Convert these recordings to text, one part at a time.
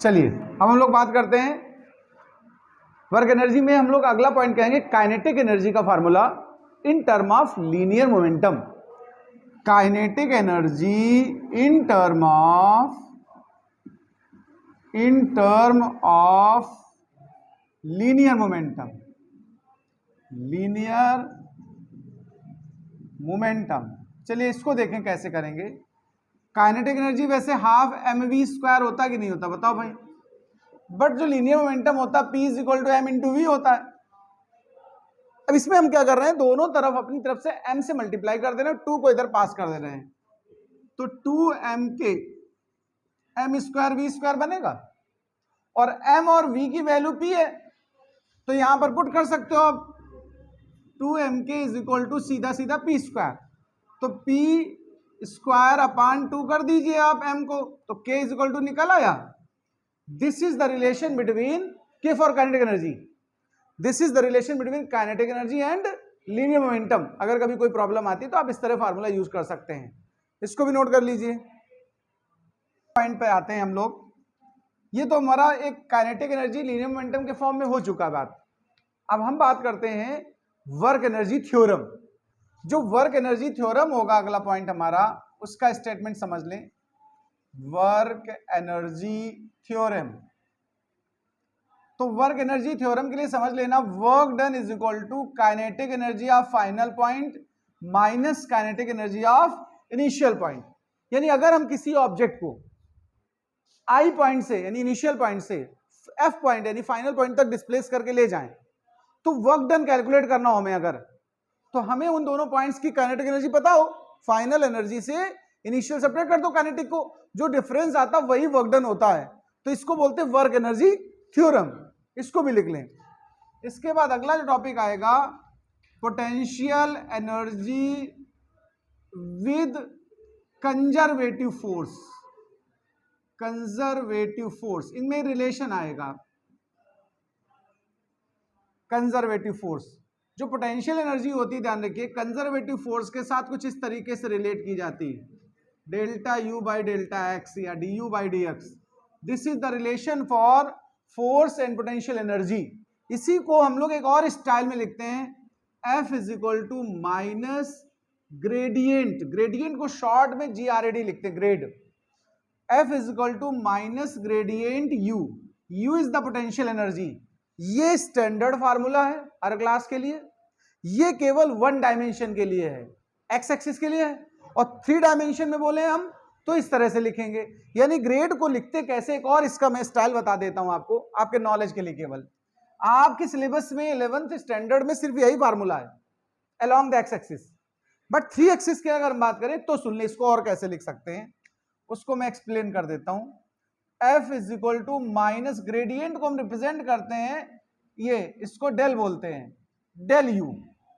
चलिए अब हम लोग बात करते हैं वर्क एनर्जी में। हम लोग अगला पॉइंट कहेंगे काइनेटिक एनर्जी का formula in term of linear momentum. Kinetic energy in term of linear momentum. Linear momentum, चलिए इसको देखें कैसे करेंगे। काइनेटिक एनर्जी वैसे हाफ mv² होता कि नहीं होता, बताओ भाई। बट जो लीनियर मोमेंटम होता है P = m/v होता है। अब इसमें हम क्या कर रहे हैं, दोनों तरफ अपनी तरफ से m से मल्टीप्लाई कर दे रहे हैं, 2 को इधर पास कर दे रहे हैं, तो 2m के m² v² बनेगा और m और v की वैल्यू P है, तो यहां पर पुट कर सकते हो आप 2mk = सीधा सीधा p², तो p²/2 कर दीजिए आप m को, तो k = निकल आया। This is the relation between k for kinetic energy, this is the relation between kinetic energy and linear momentum. अगर कभी कोई प्रॉब्लम आती है तो आप इस तरह फार्मूला यूज कर सकते हैं, इसको भी नोट कर लीजिए। पॉइंट पे आते हैं हम लोग। ये तो हमारा एक काइनेटिक एनर्जी लीनियर मोमेंटम के फॉर्म में हो चुका बात। अब हम बात करते हैं वर्क एनर्जी थ्योरम। जो वर्क एनर्जी थ्योरम होगा अगला पॉइंट हमारा, उसका स्टेटमेंट समझ लें। वर्क एनर्जी थ्योरम, तो वर्क एनर्जी थ्योरम के लिए समझ लेना, work done is equal to kinetic energy of final point minus kinetic energy of initial point. यानी अगर हम किसी ऑब्जेक्ट को आई पॉइंट से यानी इनिशियल पॉइंट से एफ पॉइंट यानी फाइनल पॉइंट तक डिस्प्लेस करके ले जाएं, तो वर्क डन कैलकुलेट करना हो हमें अगर, तो हमें उन दोनों पॉइंट्स की काइनेटिक एनर्जी पता हो। फाइनल एनर्जी से इनिशियल सेपरेट कर दो काइनेटिक को, जो डिफरेंस आता वही वर्क डन होता है, तो इसको बोलते हैं वर्क एनर्जी थ्योरम। इसको भी लिख लें। इसके बाद अगला जो टॉपिक आएगा, potential energy with conservative force. Conservative force, इनमें रिलेशन आएगा। कंजर्वेटिव फोर्स, जो पोटेंशियल एनर्जी होती है, ध्यान रखिए, कंजर्वेटिव फोर्स के साथ कुछ इस तरीके से रिलेट की जाती है, ΔU/ΔX या DU/dx। This is the relation for force and potential energy. इसी को हम लोग एक और स्टाइल में लिखते हैं, F = ग्रेडियंट। ग्रेडियंट को शॉर्ट में GRAD लिखते हैं, grade. F = gradient U। U is the potential energy. ये स्टैंडर्ड फार्मूला है हर क्लास के लिए। ये केवल 1 डायमेंशन के लिए है, एक्स एक्सिस के लिए है, और 3 डायमेंशन में बोले हम तो इस तरह से लिखेंगे। यानी ग्रेड को लिखते कैसे, एक और इसका मैं स्टाइल बता देता हूं आपको, आपके नॉलेज के लिए। केवल आपके सिलेबस में 11th स्टैंडर्ड में सिर्फ यही फार्मूला है along the x axis, but 3 axis की अगर हम बात करें तो सुन ले, इसको और कैसे लिख सकते हैं उसको मैं एक्सप्लेन कर देता हूं। F = ग्रेडियंट को हम रिप्रेजेंट करते हैं, ये इसको डेल बोलते हैं, डेल U।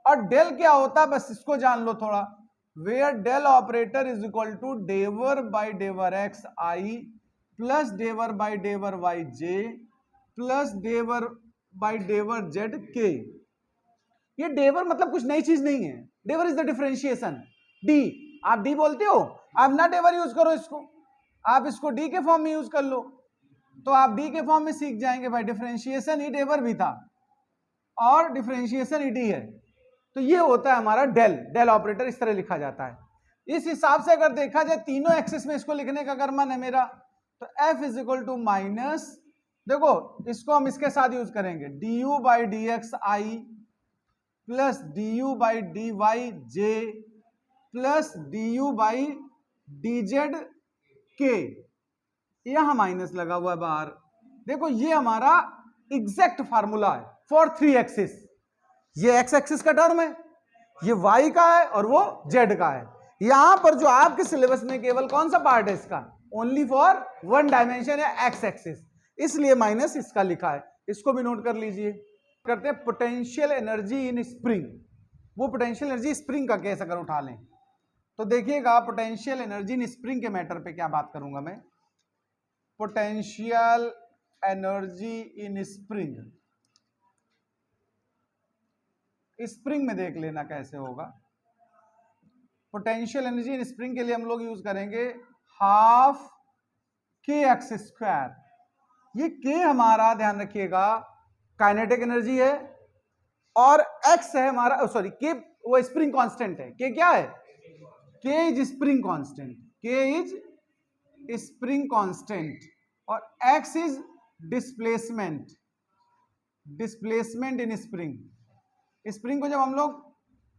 और डेल क्या होता है बस इसको जान लो थोड़ा, where del operator is equal to डेवर/डेवर xi प्लस डेवर/डेवर yj प्लस डेवर/डेवर zk। ये डेवर मतलब कुछ नई चीज नहीं है, डेवर इज द डिफरेंशिएशन। डी, आप डी बोलते हो, आप ना डेवर यूज करो इसको, आप इसको डी के फॉर्म में यूज कर लो, तो आप डी के फॉर्म में सीख जाएंगे भाई, डिफरेंशिएशन ही डेवर भी था और डिफरेंशिएशन ही डी है। तो ये होता है हमारा डेल। डेल ऑपरेटर इस तरह लिखा जाता है। इस हिसाब से अगर देखा जाए तीनों एक्सिस में इसको लिखने का अगर मन है मेरा, तो F = देखो इसको हम इसके साथ यूज करेंगे, DU/dxi plus DU/dyj plus DU/dzk। यहां माइनस लगा हुआ है बाहर। देखो ये हमारा एग्जैक्ट फार्मूला है फॉर 3 एक्सिस। ये एक्स एक्सिस का टर्म है, ये वाई का है और वो जेड का है। यहां पर जो आपके सिलेबस में केवल कौन सा पार्ट है इसका, ओनली फॉर 1 डायमेंशन है एक्स एक्सिस, इसलिए माइनस इसका लिखा है। इसको भी नोट कर लीजिए। करते हैं पोटेंशियल एनर्जी इन स्प्रिंग। वो पोटेंशियल एनर्जी स्प्रिंग का केस अगर उठा लें तो देखिएगा, पोटेंशियल एनर्जी इन स्प्रिंग के मैटर पे क्या बात करूंगा मैं। Potential energy in spring, spring में देख लेना कैसे होगा। पोटेंशियल एनर्जी इन स्प्रिंग के लिए हम लोग यूज करेंगे हाफ k x²। ये के हमारा ध्यान रखिएगा काइनेटिक एनर्जी है, और एक्स है हमारा, सॉरी के वो स्प्रिंग कांस्टेंट है। के क्या है? के इज स्प्रिंग कांस्टेंट, के इज स्प्रिंग कांस्टेंट, और x is displacement, displacement in spring. Spring को जब हम लोग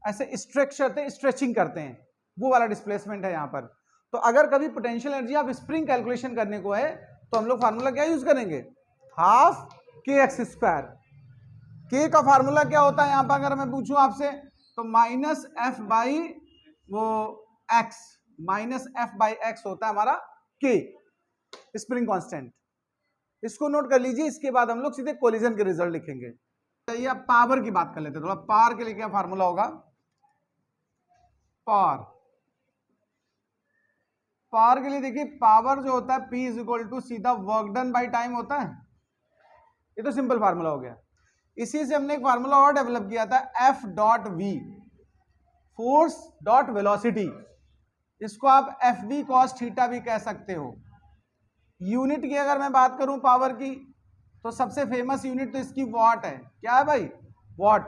ऐसे स्ट्रेचिंग करते हैं, वो वाला डिस्प्लेसमेंट है यहां पर। तो अगर कभी पोटेंशियल एनर्जी आप स्प्रिंग कैलकुलेशन करने को है तो हम लोग फार्मूला क्या यूज करेंगे? हाफ के एक्स स्क्वायर। के का फार्मूला क्या होता है यहां पर अगर मैं पूछूं आपसे, तो माइनस एफ बाई वो x, minus F by x होता है हमारा के, स्प्रिंग कांस्टेंट। इसको नोट कर लीजिए। इसके बाद हम लोग सीधे कोलिजन के रिजल्ट लिखेंगे। चलिए अब पावर की बात कर लेते हैं थोड़ा। पावर के लिए क्या फार्मूला होगा? पावर के लिए देखिए, पावर जो होता है P इज इक्वल टू सीधा वर्क डन बाई टाइम होता है। ये तो सिंपल फार्मूला हो गया। इसी से हमने एक फार्मूला और डेवलप किया था, F dot V, force dot velocity. इसको आप FV कॉस थीटा भी कह सकते हो। यूनिट की अगर मैं बात करूं पावर की, तो सबसे फेमस यूनिट तो इसकी वॉट है। क्या है भाई? वॉट।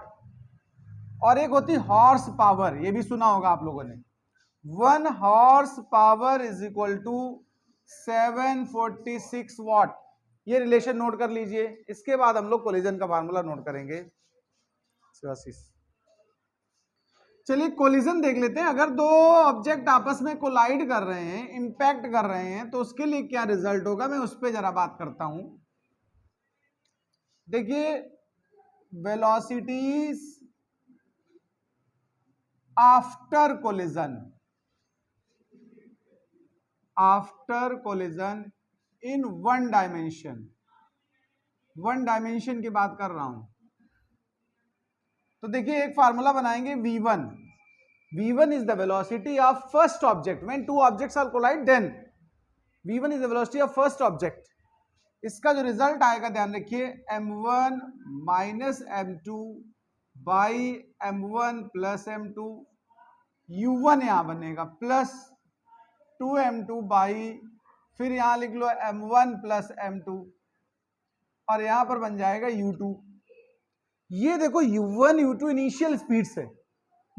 और एक होती हॉर्स पावर, ये भी सुना होगा आप लोगों ने। 1 horse power is equal to 746 watt. ये रिलेशन नोट कर लीजिए। इसके बाद हम लोग कोलिजन का फार्मूला नोट करेंगे। चलिए कोलिजन देख लेते हैं। अगर दो ऑब्जेक्ट आपस में कोलाइड कर रहे हैं, इंपैक्ट कर रहे हैं, तो उसके लिए क्या रिजल्ट होगा, मैं उस पर जरा बात करता हूं। देखिए, velocities after collision, after collision in one dimension, one dimension की बात कर रहा हूं। तो देखिए एक फार्मूला बनाएंगे v1। v1 is the velocity of first object when two objects are collide, then v1 is the velocity of first object। इसका जो रिजल्ट आएगा ध्यान रखिए, m1 minus m2 by m1 plus m2, u1 यहां बनेगा plus 2m2 by, फिर यहां लिख लो m1 प्लस m2, और यहां पर बन जाएगा u2। ये देखो u1 u2 इनिशियल स्पीड से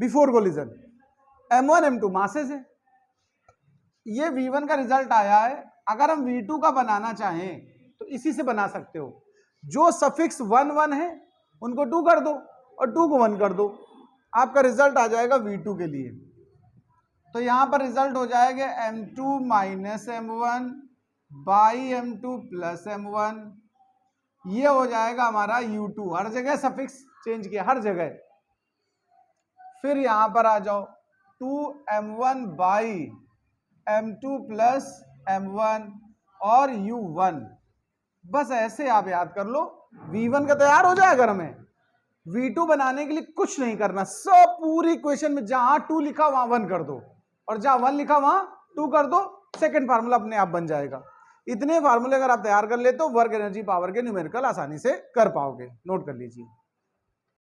before collision, m1 m2 masses है। ये v1 का रिजल्ट आया है। अगर हम v2 का बनाना चाहें तो इसी से बना सकते हो। जो सफिक्स 1 1 है उनको 2 कर दो और 2 को 1 कर दो, आपका रिजल्ट आ जाएगा v2 के लिए। तो यहां पर रिजल्ट हो जाएगा m2 minus m1 by m2 plus m1। ये हो जाएगा हमारा u2। हर जगह सफिक्स चेंज किया, हर जगह। फिर यहां पर आ जाओ 2m1 by m2 plus m1 और u1। बस ऐसे आप याद कर लो, v1 का तैयार हो जाएगा। हमें v2 बनाने के लिए कुछ नहीं करना, सब पूरी इक्वेशन में जहां 2 लिखा वहां 1 कर दो, और जहां 1 लिखा वहां 2 कर दो, सेकंड फार्मूला अपने आप बन जाएगा। इतने फार्मूले अगर आप तैयार कर लेते हो, वर्क एनर्जी पावर के न्यूमेरिकल आसानी से कर पाओगे। नोट कर लीजिए।